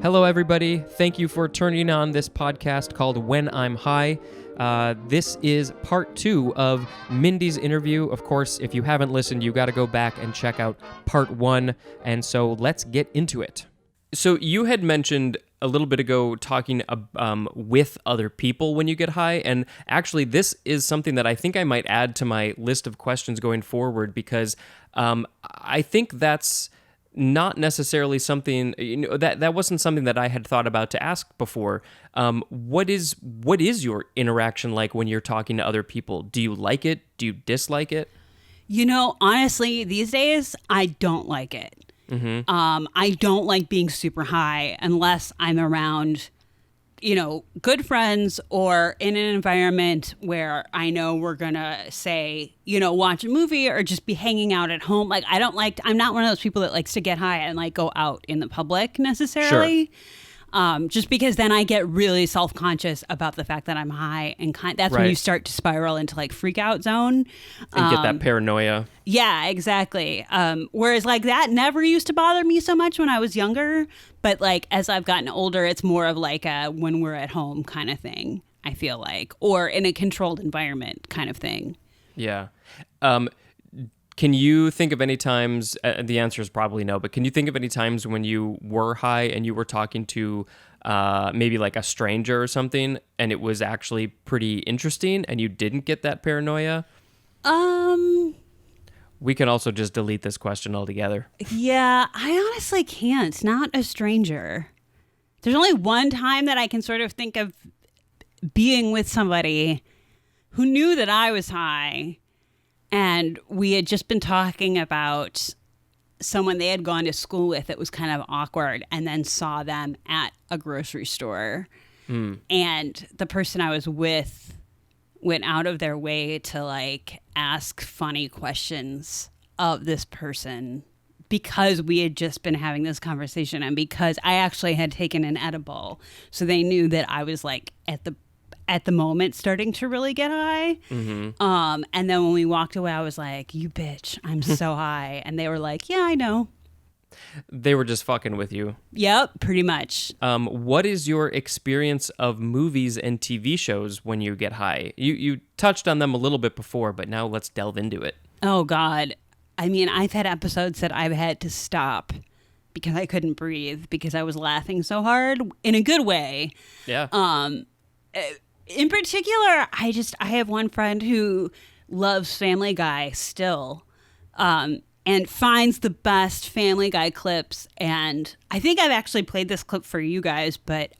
Hello, everybody. Thank you for turning on this podcast called When I'm High. This is part 2 of Mindy's interview. Of course, if you haven't listened, you got to go back and check out part 1. And so let's get into it. So you had mentioned a little bit ago talking with other people when you get high. And actually, this is something that I think I might add to my list of questions going forward, because I think that's not necessarily something, that wasn't something that I had thought about to ask before. What is your interaction like when you're talking to other people? Do you like it? Do you dislike it? Honestly, these days, I don't like it. Mm-hmm. I don't like being super high unless I'm around, good friends or in an environment where I know we're going to say, watch a movie or just be hanging out at home. I'm not one of those people that likes to get high and go out in the public necessarily. Sure. Just because then I get really self-conscious about the fact that I'm high, and that's right when you start to spiral into freak out zone. And get that paranoia. Yeah, exactly. Whereas that never used to bother me so much when I was younger. But as I've gotten older, it's more of a when we're at home kind of thing, I feel like, or in a controlled environment kind of thing. Yeah. Can you think of any times, the answer is probably no, but can you think of any times when you were high and you were talking to maybe a stranger or something, and it was actually pretty interesting and you didn't get that paranoia? We can also just delete this question altogether. Yeah, I honestly can't. Not a stranger. There's only one time that I can sort of think of being with somebody who knew that I was high, and we had just been talking about someone they had gone to school with that was kind of awkward, and then saw them at a grocery store. And the person I was with went out of their way to ask funny questions of this person because we had just been having this conversation, and because I actually had taken an edible. So they knew that I was at the moment starting to really get high. Mm-hmm. And then when we walked away, I was like, you bitch, I'm so high. And they were like, yeah, I know. They were just fucking with you. Yep, pretty much. What is your experience of movies and TV shows when you get high? You touched on them a little bit before, but now let's delve into it. Oh, God. I mean, I've had episodes that I've had to stop because I couldn't breathe because I was laughing so hard in a good way. Yeah. In particular, I have one friend who loves Family Guy still, and finds the best Family Guy clips. And I think I've actually played this clip for you guys, but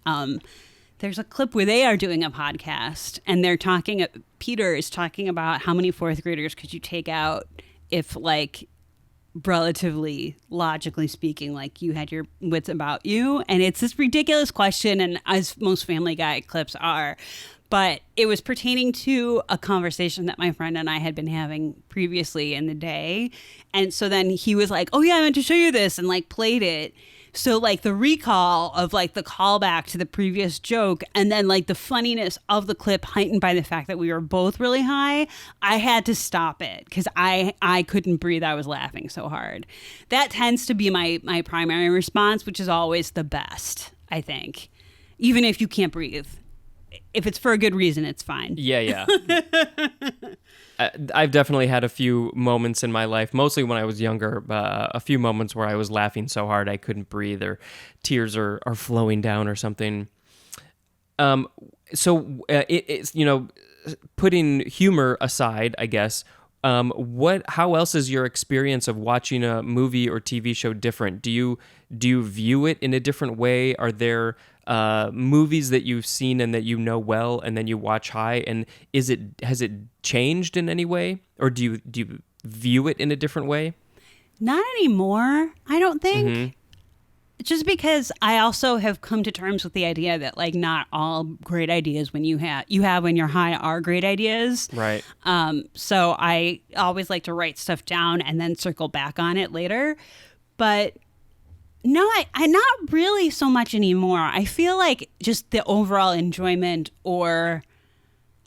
there's a clip where they are doing a podcast, and Peter is talking about how many fourth graders could you take out if, relatively logically speaking, you had your wits about you. And it's this ridiculous question, and as most Family Guy clips are. But it was pertaining to a conversation that my friend and I had been having previously in the day. And so then he was like, oh, yeah, I meant to show you this, and played it. So the recall of the callback to the previous joke, and then the funniness of the clip heightened by the fact that we were both really high, I had to stop it because I couldn't breathe. I was laughing so hard. That tends to be my primary response, which is always the best, I think, even if you can't breathe. If it's for a good reason, it's fine. Yeah. I've definitely had a few moments in my life, mostly when I was younger, a few moments where I was laughing so hard I couldn't breathe, or tears are flowing down or something. It's putting humor aside, I guess, how else is your experience of watching a movie or TV show different? Do you view it in a different way? Are there movies that you've seen and that well, and then you watch high, and has it changed in any way, or do you view it in a different way? Not anymore, I don't think. Mm-hmm. Just because I also have come to terms with the idea that not all great ideas when you have when you're high are great ideas. Right. So I always like to write stuff down and then circle back on it later. But no, I not really so much anymore. I feel like just the overall enjoyment or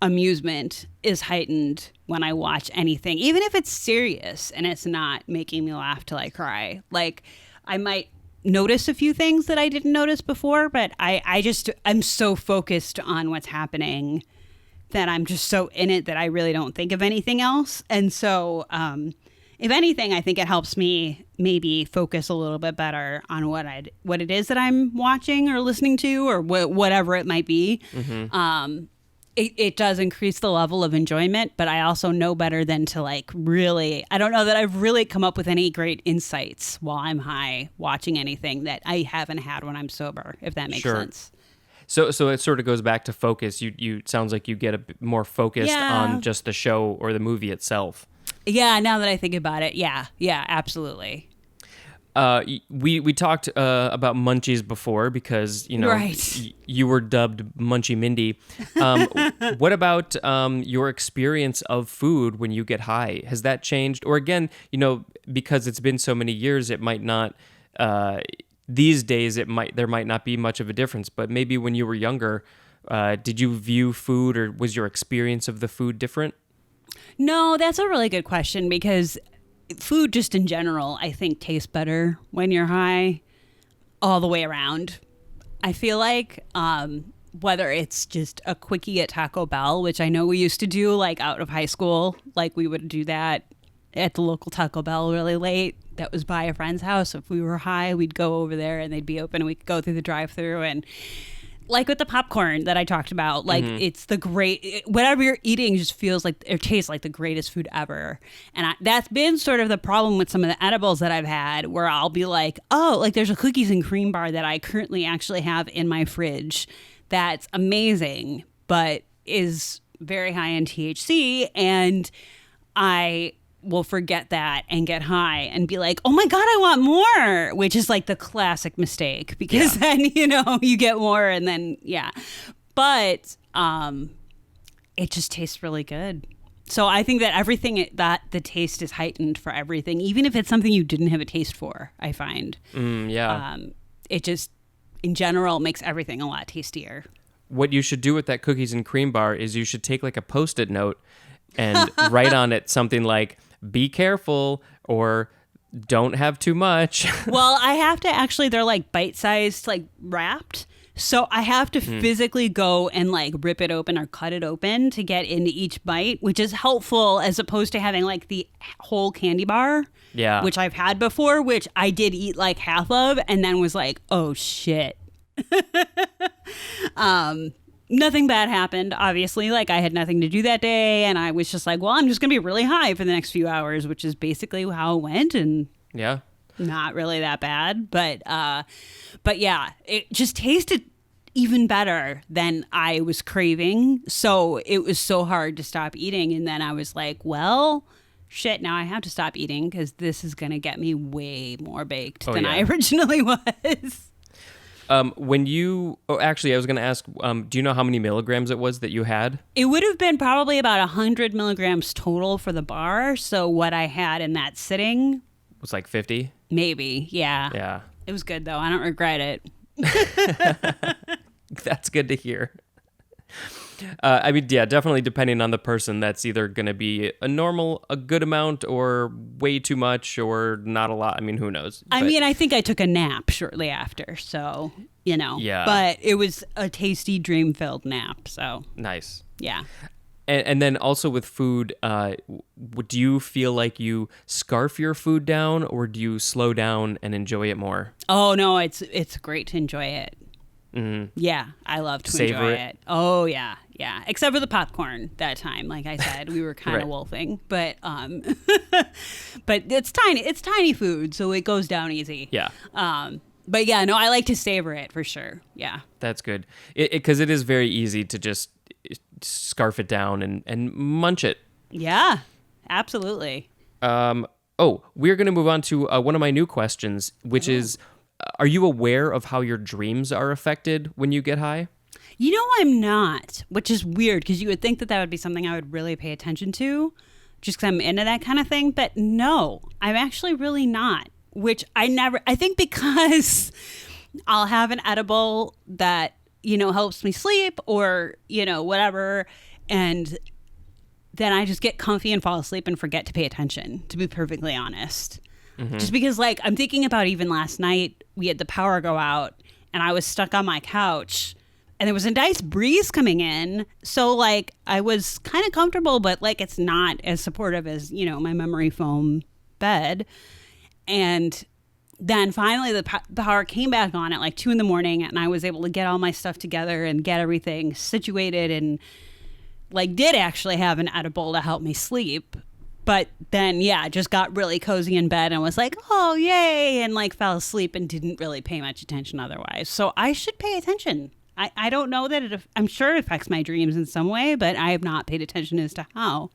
amusement is heightened when I watch anything, even if it's serious and it's not making me laugh till I cry. I might notice a few things that I didn't notice before, but I'm so focused on what's happening that I'm just so in it that I really don't think of anything else. And so, if anything, I think it helps me maybe focus a little bit better on what it is that I'm watching or listening to or whatever it might be. Mm-hmm. It does increase the level of enjoyment, but I also know better than to like really, I don't know that I've really come up with any great insights while I'm high watching anything that I haven't had when I'm sober, if that makes sense. So it sort of goes back to focus. You sounds like you get a bit more focused on just the show or the movie itself. Yeah, now that I think about it, yeah, absolutely. We talked about munchies before because you were dubbed Munchy Mindy. What about your experience of food when you get high? Has that changed? Or again, because it's been so many years, it might not. These days, there might not be much of a difference. But maybe when you were younger, did you view food, or was your experience of the food different? No, that's a really good question because food just in general, I think, tastes better when you're high all the way around. I feel like whether it's just a quickie at Taco Bell, which I know we used to do like out of high school, like we would do that at the local Taco Bell really late. That was by a friend's house. If we were high, we'd go over there and they'd be open and we could go through the drive-thru. And like with the popcorn that I talked about, like it's whatever you're eating just feels like it tastes like the greatest food ever. And that's been sort of the problem with some of the edibles that I've had, where I'll be like, oh, like there's a cookies and cream bar that I currently actually have in my fridge that's amazing, but is very high in THC. And I will forget that and get high and be like, oh my God, I want more, which is like the classic mistake because then, you get more and then, but it just tastes really good. So I think that everything that the taste is heightened for everything, even if it's something you didn't have a taste for, I find. It just, in general, makes everything a lot tastier. What you should do with that cookies and cream bar is you should take like a Post-it note and write on it something like, be careful, or don't have too much. Well, I have to actually, they're like bite-sized, like wrapped. So I have to physically go and like rip it open or cut it open to get into each bite, which is helpful as opposed to having like the whole candy bar, which I've had before, which I did eat like half of and then was like, oh shit. Nothing bad happened, obviously. Like, I had nothing to do that day, and I was just like, well, I'm just going to be really high for the next few hours, which is basically how it went, and not really that bad. But yeah, it just tasted even better than I was craving, so it was so hard to stop eating, and then I was like, well, shit, now I have to stop eating, because this is going to get me way more baked than I originally was. Actually, I was going to ask, do you know how many milligrams it was that you had? It would have been probably about 100 milligrams total for the bar. So what I had in that sitting was like 50? Maybe, yeah. Yeah. It was good, though. I don't regret it. That's good to hear. I mean, yeah, definitely depending on the person, that's either going to be a good amount, or way too much, or not a lot. I mean, who knows? I mean, I think I took a nap shortly after, so, Yeah. But it was a tasty, dream-filled nap, so. Nice. Yeah. And then also with food, do you feel like you scarf your food down, or do you slow down and enjoy it more? Oh, no, it's great to enjoy it. Mm-hmm. Yeah, I love to Savor enjoy it. Oh, yeah. Except for the popcorn that time. Like I said, we were kind of wolfing, but but it's tiny food, so it goes down easy. Yeah. But yeah, no, I like to savor it for sure. Yeah. That's good. Because it is very easy to just scarf it down and munch it. Yeah, absolutely. We're going to move on to one of my new questions, which is, are you aware of how your dreams are affected when you get high? I'm not, which is weird because you would think that would be something I would really pay attention to just because I'm into that kind of thing. But no, I'm actually really not, which I think because I'll have an edible that, helps me sleep or, whatever. And then I just get comfy and fall asleep and forget to pay attention, to be perfectly honest. Just because, like, I'm thinking about even last night, we had the power go out and I was stuck on my couch and there was a nice breeze coming in. So, like, I was kind of comfortable, but, like, it's not as supportive as, you know, my memory foam bed. And then finally the power came back on at like 2 a.m. and I was able to get all my stuff together and get everything situated and, like, did actually have an edible to help me sleep. But then, yeah, just got really cozy in bed and was like, oh, yay, and, like, fell asleep and didn't really pay much attention otherwise. So I should pay attention. I don't know that I'm sure it affects my dreams in some way, but I have not paid attention as to how.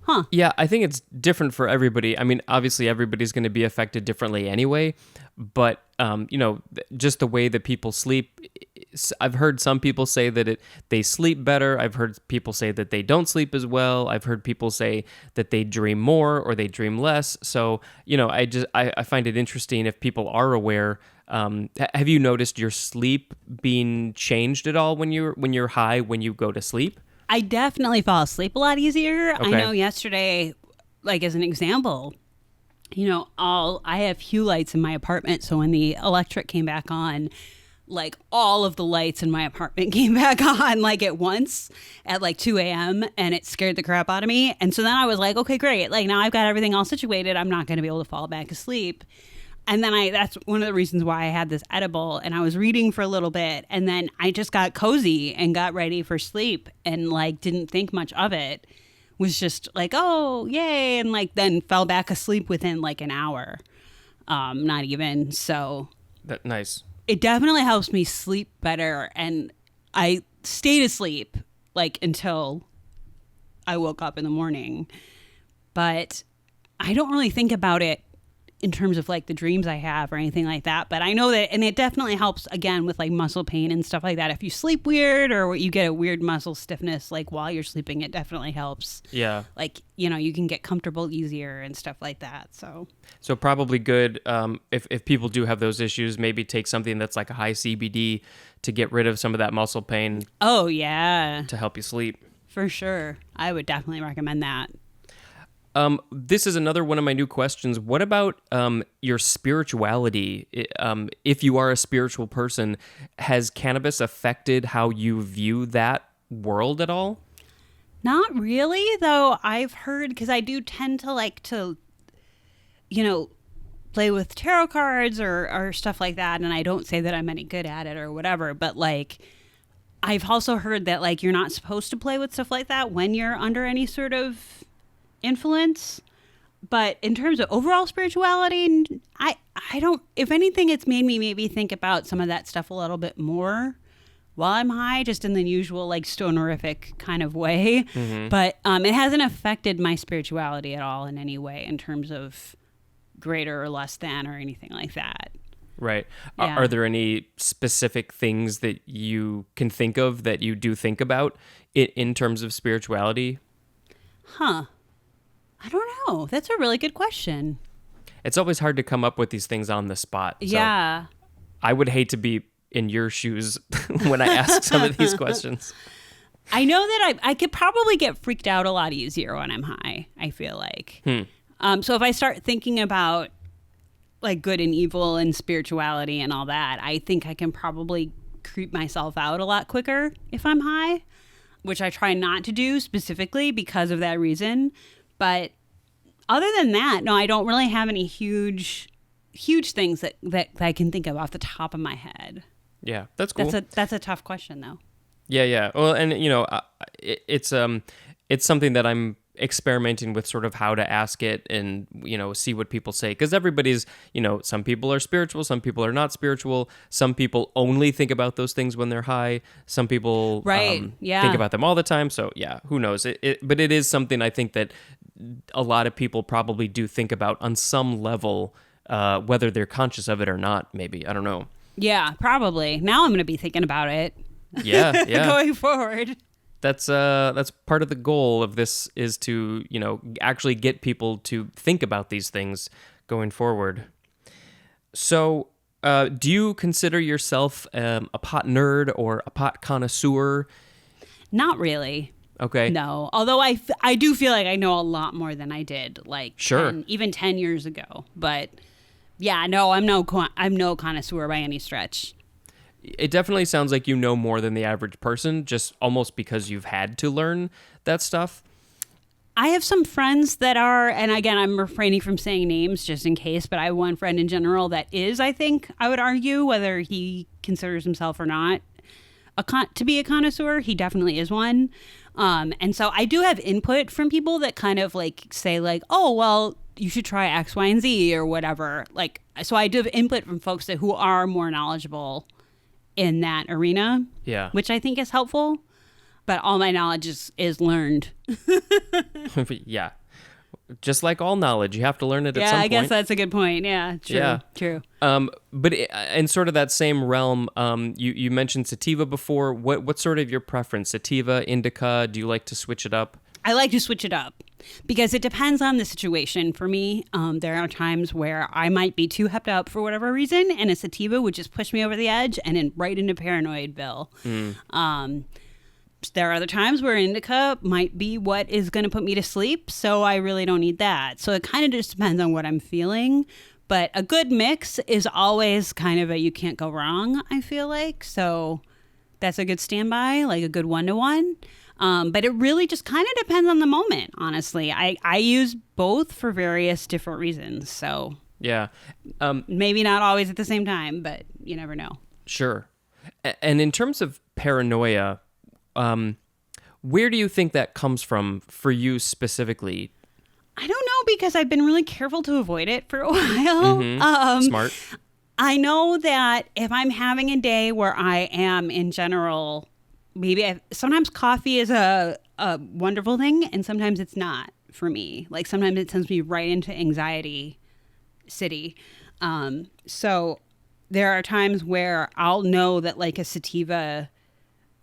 Huh. Yeah, I think it's different for everybody. I mean, obviously everybody's going to be affected differently anyway, but you know, just the way that people sleep, I've heard some people say that they sleep better. I've heard people say that they don't sleep as well. I've heard people say that they dream more or they dream less. So, you know, I find it interesting if people are aware. Have you noticed your sleep being changed at all when you're high, when you go to sleep? I definitely fall asleep a lot easier. Okay. I know yesterday, like, as an example, you know, I have hue lights in my apartment. So when the electric came back on, like, all of the lights in my apartment came back on, like, at once at like 2 a.m. and it scared the crap out of me. And so then I was like, okay, great. Like, now I've got everything all situated. I'm not going to be able to fall back asleep. And then that's one of the reasons why I had this edible, and I was reading for a little bit, and then I just got cozy and got ready for sleep and, like, didn't think much of it. Was just like, oh, yay, and, like, then fell back asleep within like an hour. Not even. So Nice. It definitely helps me sleep better, and I stayed asleep, like, until I woke up in the morning. But I don't really think about it in terms of, like, the dreams I have or anything like that. But I know that, and it definitely helps, again, with, like, muscle pain and stuff like that. If you sleep weird or you get a weird muscle stiffness, like, while you're sleeping, it definitely helps. Yeah. Like, you know, you can get comfortable easier and stuff like that. So probably good, if people do have those issues, maybe take something that's like a high CBD to get rid of some of that muscle pain. Oh, yeah. To help you sleep. For sure. I would definitely recommend that. This is another one of my new questions. What about your spirituality? If you are a spiritual person, has cannabis affected how you view that world at all? Not really, though. I've heard, because I do tend to like to, you know, play with tarot cards or stuff like that. And I don't say that I'm any good at it or whatever, but, like, I've also heard that, like, you're not supposed to play with stuff like that when you're under any sort of influence. But in terms of overall spirituality, I don't, if anything, it's made me maybe think about some of that stuff a little bit more while I'm high, just in the usual, like, stonerific kind of way. Mm-hmm. But it hasn't affected my spirituality at all in any way in terms of greater or less than or anything like that. Right. Yeah. Are there any specific things that you can think of that you do think about in terms of spirituality? Huh. I don't know. That's a really good question. It's always hard to come up with these things on the spot. So Yeah. I would hate to be in your shoes when I ask some of these questions. I know that I could probably get freaked out a lot easier when I'm high, I feel like. So if I start thinking about, like, good and evil and spirituality and all that, I think I can probably creep myself out a lot quicker if I'm high, which I try not to do specifically because of that reason. But other than that, no, I don't really have any huge things that I can think of off the top of my head. Yeah, that's cool. That's a tough question, though. Yeah. Well, and, you know, it's something that I'm experimenting with, sort of how to ask it and, you know, see what people say. Because everybody's, you know, some people are spiritual, some people are not spiritual. Some people only think about those things when they're high. Some people think about them all the time. So, yeah, who knows? But it is something I think that a lot of people probably do think about on some level, whether they're conscious of it or not, maybe. I don't know. Yeah, probably. Now I'm going to be thinking about it. Yeah. Going forward. That's part of the goal of this, is to, you know, actually get people to think about these things going forward. So, do you consider yourself a pot nerd or a pot connoisseur? Not really. Okay. No. Although I do feel like I know a lot more than I did like Sure. even 10 years ago. But yeah, no, I'm no connoisseur by any stretch. It definitely sounds like you know more than the average person, just almost because you've had to learn that stuff. I have some friends that are, and again, I'm refraining from saying names just in case, but I have one friend in general that is, I think, I would argue, whether he considers himself or not, to be a connoisseur. He definitely is one. And so I do have input from people that kind of like say like, oh, well, you should try X, Y, and Z or whatever. Like, so I do have input from folks who are more knowledgeable in that arena, Yeah. which I think is helpful. But all my knowledge is learned. Yeah. Just like all knowledge, you have to learn it at some point. Yeah, I guess that's a good point. Yeah, true. Yeah. True. But in sort of that same realm, you mentioned sativa before. What's sort of your preference? Sativa, indica? Do you like to switch it up? I like to switch it up because it depends on the situation for me. There are times where I might be too hepped up for whatever reason, and a sativa would just push me over the edge and right into Paranoidville. There are other times where indica might be what is going to put me to sleep, so I really don't need that. So it kind of just depends on what I'm feeling. But a good mix is always kind of you can't go wrong, I feel like. So that's a good standby, like a good 1-to-1. But it really just kind of depends on the moment, honestly. I use both for various different reasons. So Yeah. Maybe not always at the same time, but you never know. Sure. And in terms of paranoia, where do you think that comes from for you specifically? I don't know, because I've been really careful to avoid it for a while. Smart. I know that if I'm having a day where I am in general, sometimes coffee is a wonderful thing and sometimes it's not for me. Like sometimes it sends me right into anxiety city. So there are times where I'll know that like a sativa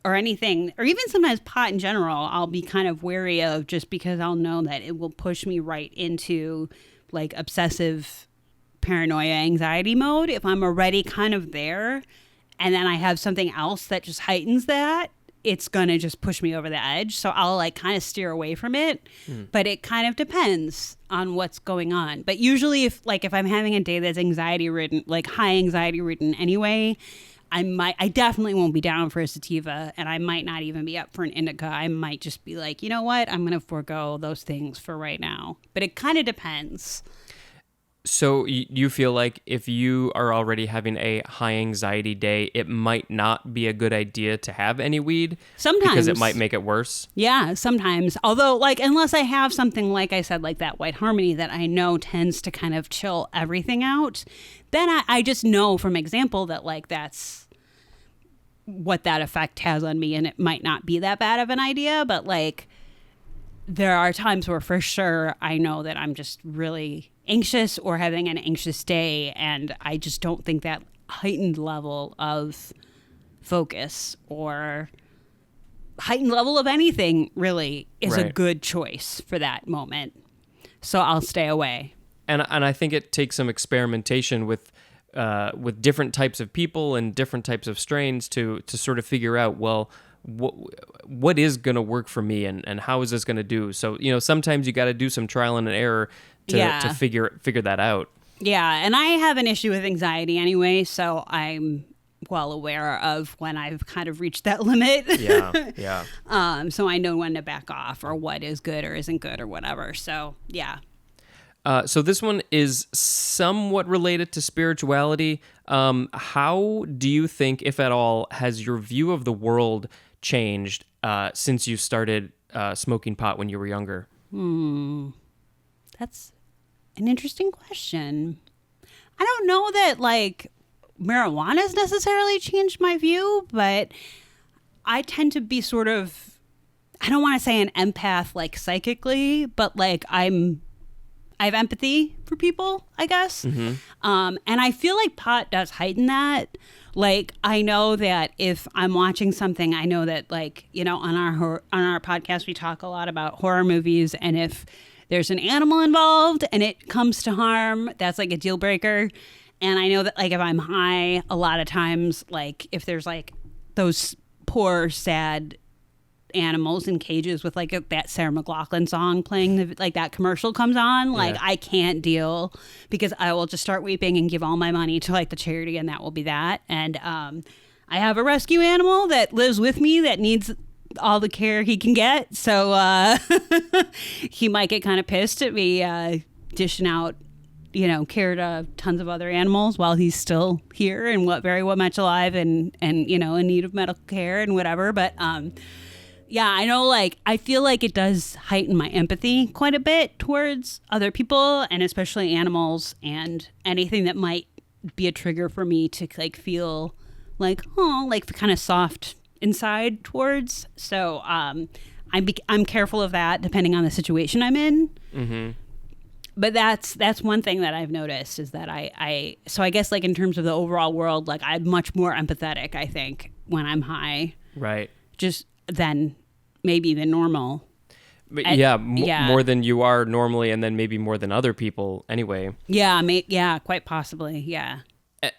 or anything, or even sometimes pot in general, I'll be kind of wary of, just because I'll know that it will push me right into like obsessive paranoia anxiety mode if I'm already kind of there, and then I have something else that just heightens that. It's gonna just push me over the edge. So I'll like kind of steer away from it. But it kind of depends on what's going on. But usually if I'm having a day that's anxiety ridden, like high anxiety ridden anyway, I definitely won't be down for a sativa, and I might not even be up for an indica. I might just be like, you know what, I'm going to forego those things for right now. But it kind of depends. So you feel like if you are already having a high anxiety day, it might not be a good idea to have any weed? Sometimes. Because it might make it worse? Yeah, sometimes. Although, like, unless I have something, like I said, like that White Harmony that I know tends to kind of chill everything out, then I just know from example that, like, that's what that effect has on me, and it might not be that bad of an idea, but, like, there are times where for sure I know that I'm just really anxious or having an anxious day, and I just don't think that heightened level of focus or heightened level of anything really is a good choice for that moment. So I'll stay away. And I think it takes some experimentation with different types of people and different types of strains to sort of figure out, well, what is going to work for me, and how is this going to do? So, sometimes you got to do some trial and error to figure that out. Yeah. And I have an issue with anxiety anyway, so I'm well aware of when I've kind of reached that limit. Yeah. So I know when to back off, or what is good or isn't good or whatever. So, yeah. So this one is somewhat related to spirituality. How do you think, if at all, has your view of the world changed since you started smoking pot when you were younger? That's an interesting question. I don't know that, like, marijuana has necessarily changed my view, but I tend to be sort of, I don't want to say an empath, like, psychically, but, like, I have empathy for people, I guess. And I feel like pot does heighten that. Like, I know that if I'm watching something, I know that, like, on our podcast, we talk a lot about horror movies. And if there's an animal involved and it comes to harm, that's like a deal breaker. And I know that, like, if I'm high, a lot of times, like, if there's like those poor, sad animals in cages with like that Sarah McLachlan song playing, like that commercial comes on, like I can't deal, because I will just start weeping and give all my money to like the charity, and that will be that. And I have a rescue animal that lives with me that needs all the care he can get, so he might get kind of pissed at me dishing out care to tons of other animals while he's still here and very much alive and in need of medical care and whatever. But I know, like, I feel like it does heighten my empathy quite a bit towards other people, and especially animals, and anything that might be a trigger for me to like feel like, like kind of soft inside towards. So I'm careful of that depending on the situation I'm in. Mm-hmm. But that's one thing that I've noticed, is that I guess, like, in terms of the overall world, like, I'm much more empathetic, I think, when I'm high. Right. Just than normal. But more than you are normally, and then maybe more than other people anyway. Yeah, quite possibly, yeah.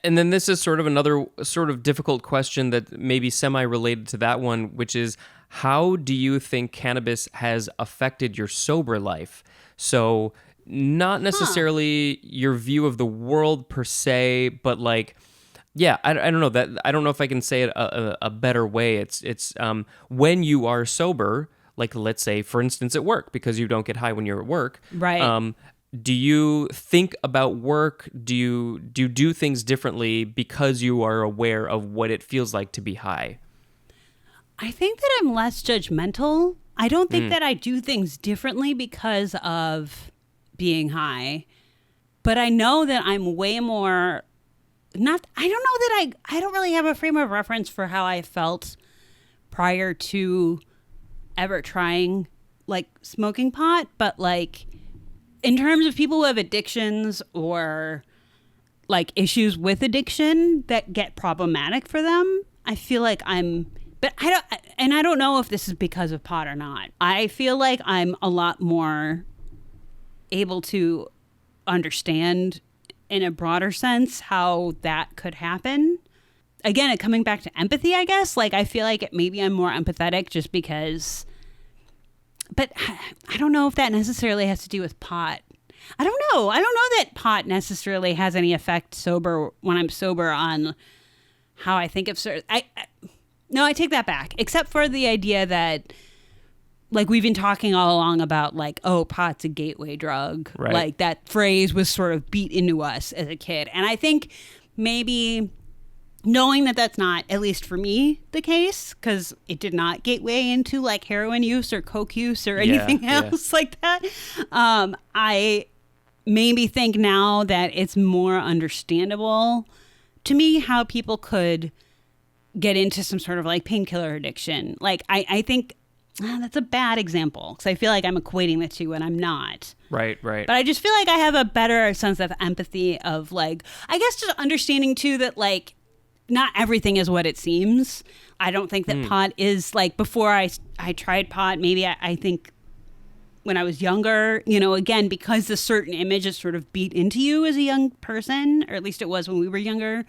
And then this is sort of another sort of difficult question that may be semi-related to that one, which is, how do you think cannabis has affected your sober life? So not necessarily your view of the world per se, but like, I don't know that. I don't know if I can say it a better way. It's when you are sober, like, let's say, for instance, at work, because you don't get high when you're at work. Right. Do you think about work? Do you do things differently because you are aware of what it feels like to be high? I think that I'm less judgmental. I don't think that I do things differently because of being high, but I know that I'm way more I don't really have a frame of reference for how I felt prior to ever trying, like, smoking pot, but like in terms of people who have addictions or like issues with addiction that get problematic for them, I feel like I don't know if this is because of pot or not. I feel like I'm a lot more able to understand in a broader sense how that could happen. Again, coming back to empathy, I guess, like, I feel like maybe I'm more empathetic just because, but I don't know if that necessarily has to do with pot. I don't know that pot necessarily has any effect when I'm sober on how I think of certain. No, I take that back, except for the idea that, like, we've been talking all along about, like, pot's a gateway drug. Right. Like, that phrase was sort of beat into us as a kid. And I think maybe knowing that that's not, at least for me, the case, because it did not gateway into, like, heroin use or coke use or anything else like that, I maybe think now that it's more understandable to me how people could get into some sort of, like, painkiller addiction. Like, I think that's a bad example, because I feel like I'm equating the two and I'm not. Right. But I just feel like I have a better sense of empathy of, like, I guess just understanding too that, like, not everything is what it seems. I don't think that pot is, like, before I tried pot, maybe I think when I was younger, again, because the certain image is sort of beat into you as a young person, or at least it was when we were younger,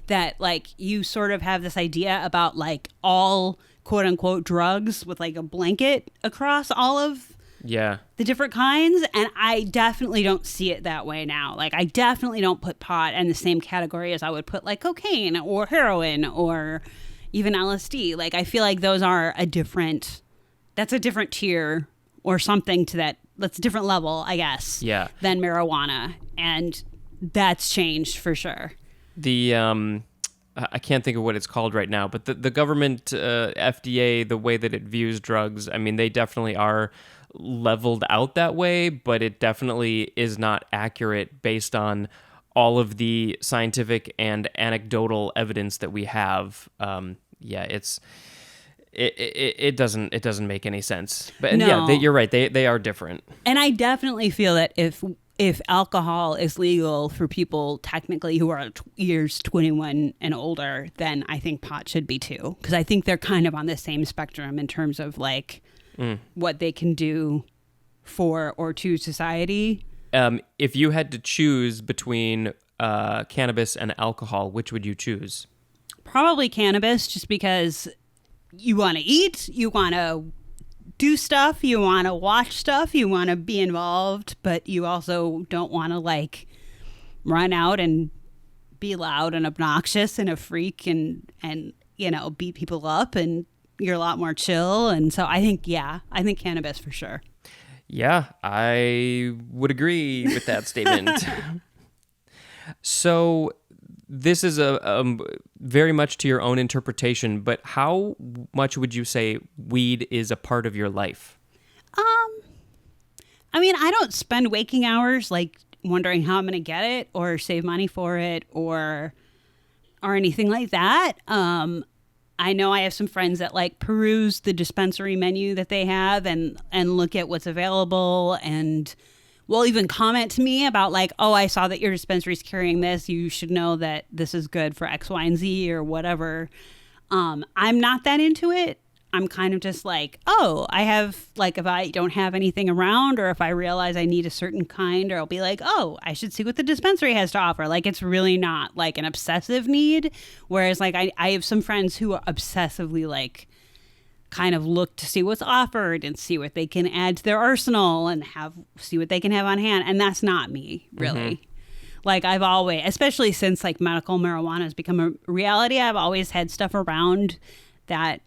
that, like, you sort of have this idea about, like, all quote unquote drugs with, like, a blanket across all of the different kinds. And I definitely don't see it that way now. Like, I definitely don't put pot in the same category as I would put, like, cocaine or heroin or even LSD. Like, I feel like those are that's a different tier or something that's a different level, I guess, than marijuana. And that's changed for sure. I can't think of what it's called right now, but the government, FDA, the way that it views drugs, I mean, they definitely are leveled out that way, but it definitely is not accurate based on all of the scientific and anecdotal evidence that we have. It doesn't make any sense. But No. you're right. They are different. And I definitely feel that if alcohol is legal for people technically who are years 21 and older, then I think pot should be too. Because I think they're kind of on the same spectrum in terms of, like, what they can do for or to society. If you had to choose between cannabis and alcohol, which would you choose? Probably cannabis, just because you want to eat, you want to do stuff, you want to watch stuff, you want to be involved, but you also don't want to like run out and be loud and obnoxious and a freak and you know, beat people up, and you're a lot more chill. And so I think cannabis for sure. Yeah, I would agree with that statement. So this is a very much to your own interpretation, but how much would you say weed is a part of your life? I mean, I don't spend waking hours like wondering how I'm going to get it or save money for it or anything like that. I know I have some friends that like peruse the dispensary menu that they have and look at what's available, and will even comment to me about like, oh, I saw that your dispensary's carrying this. You should know that this is good for X, Y, and Z or whatever. I'm not that into it. I'm kind of just like, oh, I have like, if I don't have anything around, or if I realize I need a certain kind, or I'll be like, oh, I should see what the dispensary has to offer. Like, it's really not like an obsessive need. Whereas like I have some friends who are obsessively like kind of look to see what's offered and see what they can add to their arsenal and see what they can have on hand. And that's not me, really. Mm-hmm. Like I've always, especially since like medical marijuana has become a reality, I've always had stuff around that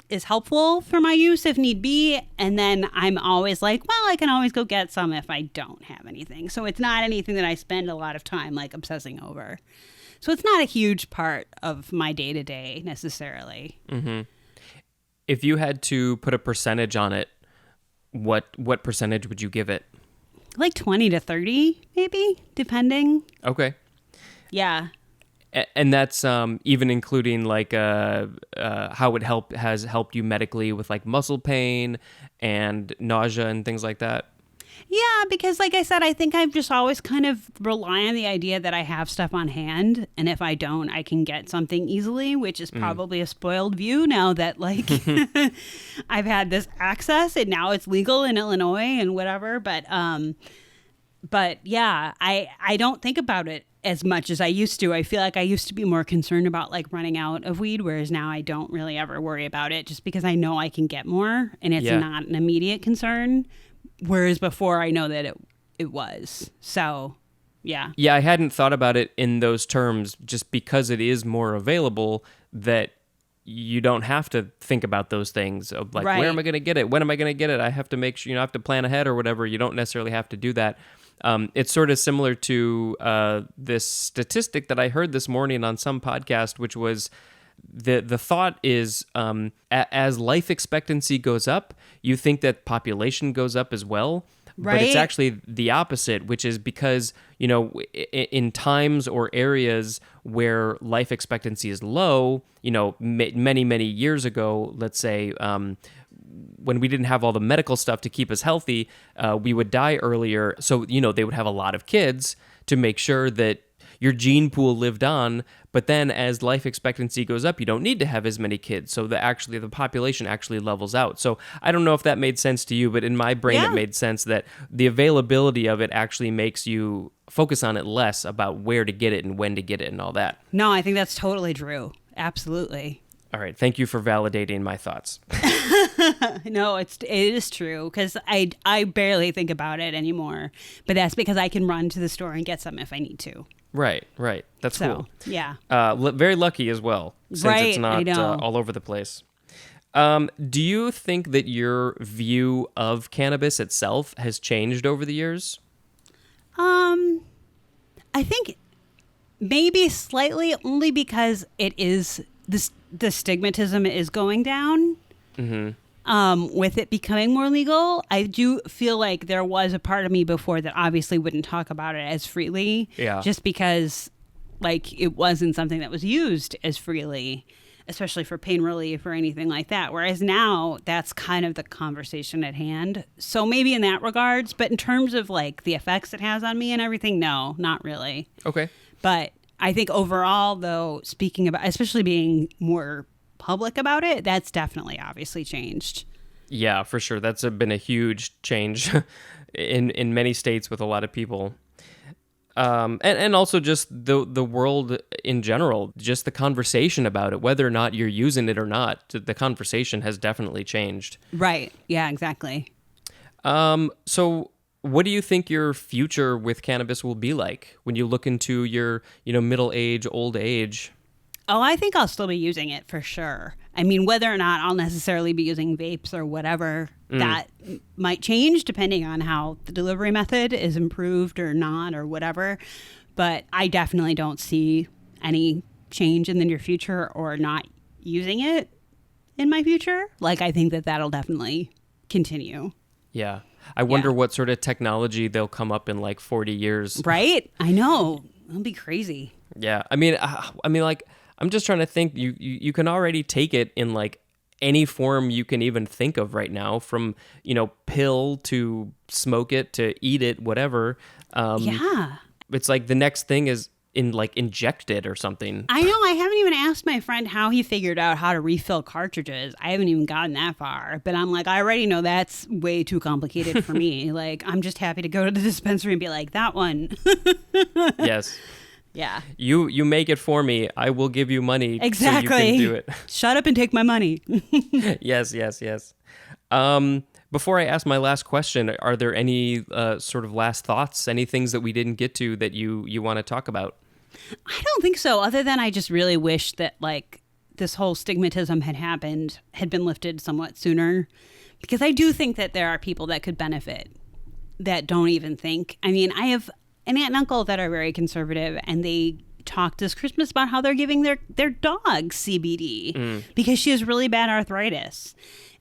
is helpful for my use if need be. And then I'm always like, well, I can always go get some if I don't have anything. So it's not anything that I spend a lot of time like obsessing over. So it's not a huge part of my day to day necessarily. Mm-hmm. If you had to put a percentage on it, what percentage would you give it? Like 20 to 30, maybe, depending. Okay. Yeah. And that's even including like how it has helped you medically with like muscle pain and nausea and things like that. Yeah, because like I said, I think I've just always kind of rely on the idea that I have stuff on hand, and if I don't, I can get something easily, which is probably a spoiled view now that like I've had this access and now it's legal in Illinois and whatever. But yeah, I don't think about it as much as I used to. I feel like I used to be more concerned about like running out of weed, whereas now I don't really ever worry about it just because I know I can get more and it's not an immediate concern. Whereas before I know that it was. So, yeah. Yeah, I hadn't thought about it in those terms just because it is more available, that you don't have to think about those things of like, where am I going to get it? When am I going to get it? I have to make sure, I have to plan ahead or whatever. You don't necessarily have to do that. It's sort of similar to this statistic that I heard this morning on some podcast, which was the thought is as life expectancy goes up, you think that population goes up as well. Right. But it's actually the opposite, which is because, in times or areas where life expectancy is low, many, many years ago, let's say, when we didn't have all the medical stuff to keep us healthy, we would die earlier. So, they would have a lot of kids to make sure that your gene pool lived on. But then as life expectancy goes up, you don't need to have as many kids. So the population actually levels out. So I don't know if that made sense to you, but in my brain, It made sense that the availability of it actually makes you focus on it less about where to get it and when to get it and all that. No, I think that's totally true. Absolutely. All right. Thank you for validating my thoughts. No, it is true, because I barely think about it anymore. But that's because I can run to the store and get some if I need to. Right. That's cool. Yeah. Very lucky as well, since it's not all over the place. Do you think that your view of cannabis itself has changed over the years? I think maybe slightly, only because it is the stigmatism is going down. Mm-hmm. With it becoming more legal, I do feel like there was a part of me before that obviously wouldn't talk about it as freely. Yeah. Just because, like, it wasn't something that was used as freely, especially for pain relief or anything like that. Whereas now, that's kind of the conversation at hand. So maybe in that regards, but in terms of, like, the effects it has on me and everything, no, not really. Okay. But I think overall, though, speaking about, especially being more public about it, that's definitely obviously changed. Yeah, for sure. That's been a huge change in many states with a lot of people. And also just the world in general, just the conversation about it, whether or not you're using it or not, the conversation has definitely changed. Right. Yeah, exactly. So what do you think your future with cannabis will be like when you look into your, middle age, old age? Oh, I think I'll still be using it for sure. I mean, whether or not I'll necessarily be using vapes or whatever, that might change depending on how the delivery method is improved or not or whatever. But I definitely don't see any change in the near future or not using it in my future. Like, I think that that'll definitely continue. Yeah. I wonder what sort of technology they'll come up in like 40 years. Right? I know. It'll be crazy. Yeah. I mean, like, I'm just trying to think. You can already take it in like any form you can even think of right now, from pill to smoke it to eat it, whatever. Yeah. It's like the next thing is inject it or something. I know. I haven't even asked my friend how he figured out how to refill cartridges. I haven't even gotten that far. But I'm like, I already know that's way too complicated for me. Like, I'm just happy to go to the dispensary and be like, that one. Yes. Yeah. You make it for me. I will give you money. Exactly. So you can do it. Shut up and take my money. Yes. Before I ask my last question, are there any sort of last thoughts? Any things that we didn't get to that you want to talk about? I don't think so. Other than I just really wish that like this whole stigmatism had been lifted somewhat sooner, because I do think that there are people that could benefit that don't even think. I mean, I have an aunt and uncle that are very conservative, and they talked this Christmas about how they're giving their dog CBD because she has really bad arthritis.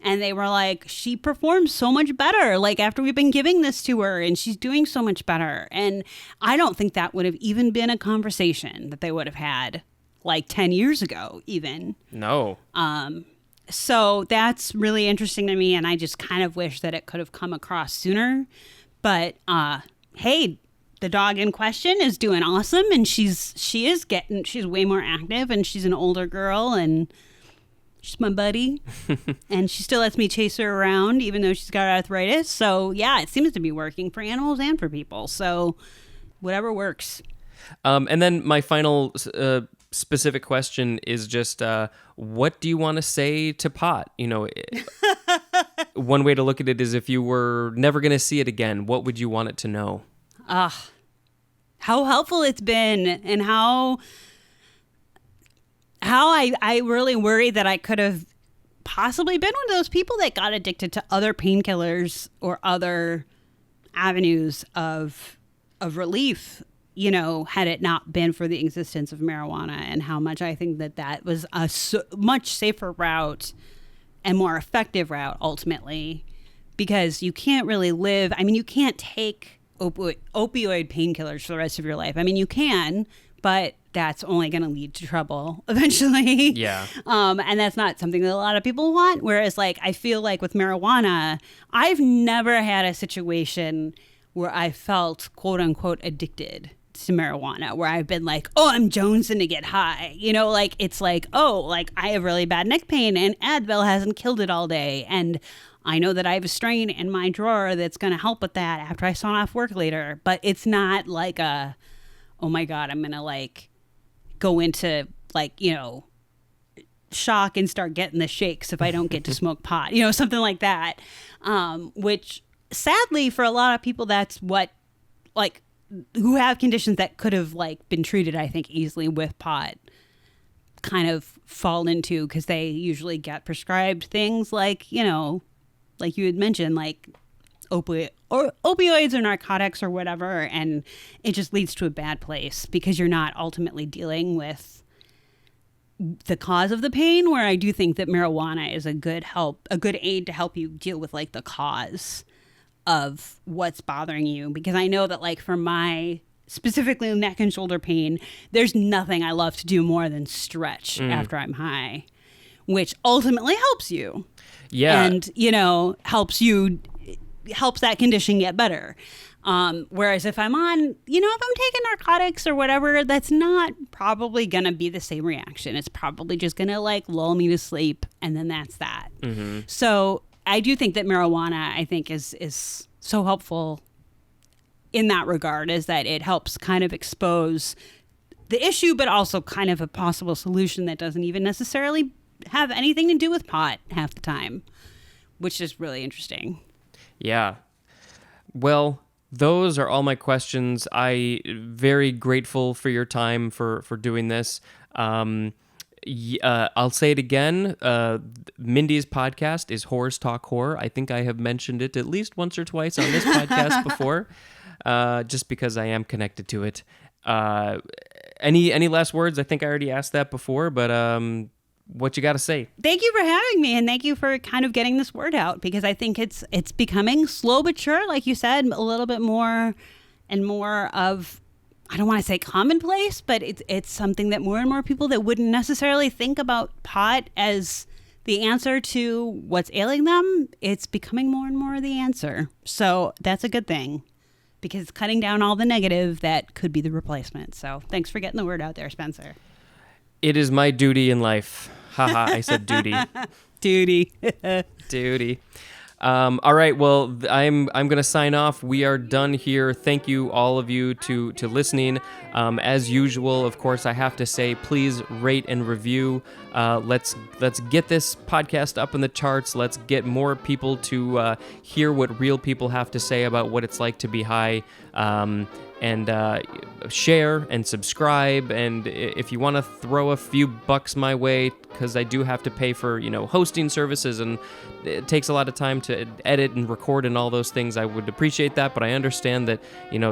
And they were like, she performs so much better, like, after we've been giving this to her, and she's doing so much better. And I don't think that would have even been a conversation that they would have had like 10 years ago, even. No. So that's really interesting to me. And I just kind of wish that it could have come across sooner. But, hey, the dog in question is doing awesome. And she's way more active, and she's an older girl, and she's my buddy, and she still lets me chase her around even though she's got arthritis. So yeah, it seems to be working for animals and for people. So whatever works. And then my final specific question is just, what do you want to say to pot? One way to look at it is, if you were never going to see it again, what would you want it to know? How helpful it's been, and how I really worry that I could have possibly been one of those people that got addicted to other painkillers or other avenues of relief, had it not been for the existence of marijuana, and how much I think that was a much safer route and more effective route ultimately, because you can't really live. I mean, you can't take opioid painkillers for the rest of your life. I mean, you can, but that's only going to lead to trouble eventually. Yeah. And that's not something that a lot of people want. Whereas, like, I feel like with marijuana, I've never had a situation where I felt, quote unquote, addicted to marijuana, where I've been like, oh, I'm jonesing to get high. Like, it's like, oh, like, I have really bad neck pain and Advil hasn't killed it all day. And I know that I have a strain in my drawer that's going to help with that after I sign off work later. But it's not like oh my God, I'm going to like go into like, shock and start getting the shakes if I don't get to smoke pot, something like that. Which sadly for a lot of people, that's what, like, who have conditions that could have like been treated, I think, easily with pot, kind of fall into, because they usually get prescribed things like, like you had mentioned, like opioids or narcotics or whatever, and it just leads to a bad place because you're not ultimately dealing with the cause of the pain, where I do think that marijuana is a good aid to help you deal with like the cause of what's bothering you. Because I know that, like, for my specifically neck and shoulder pain, there's nothing I love to do more than stretch after I'm high, which ultimately helps you. Yeah. And, helps that condition get better. Whereas if I'm on, if I'm taking narcotics or whatever, that's not probably going to be the same reaction. It's probably just going to like lull me to sleep, and then that's that. Mm-hmm. So I do think that marijuana, I think, is so helpful in that regard, is that it helps kind of expose the issue, but also kind of a possible solution that doesn't even necessarily have anything to do with pot half the time, which is really interesting. Yeah. Well, those are all my questions. Very grateful for your time for doing this. I'll say it again. Mindy's podcast is Horrors Talk Horror. I think I have mentioned it at least once or twice on this podcast before, just because I am connected to it. Any last words? I think I already asked that before, but what you got to say? Thank you for having me, and thank you for kind of getting this word out, because I think it's becoming slow but sure, like you said, a little bit more and more of, I don't want to say commonplace, but it's something that more and more people that wouldn't necessarily think about pot as the answer to what's ailing them, it's becoming more and more the answer. So that's a good thing, because it's cutting down all the negative that could be the replacement. So thanks for getting the word out there, Spencer. It is my duty in life. Haha, I said duty. Duty. Duty. All right, well, I'm going to sign off. We are done here. Thank you, all of you, to listening. As usual, of course, I have to say, please rate and review. Let's get this podcast up in the charts. Let's get more people to hear what real people have to say about what it's like to be high. And share and subscribe, and if you want to throw a few bucks my way, because I do have to pay for hosting services, and it takes a lot of time to edit and record and all those things, I would appreciate that. But I understand that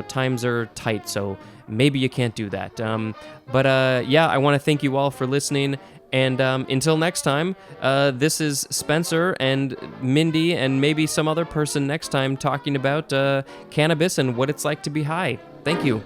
times are tight, so maybe you can't do that. Yeah, I want to thank you all for listening. And until next time, this is Spencer and Mindy and maybe some other person next time talking about cannabis and what it's like to be high. Thank you.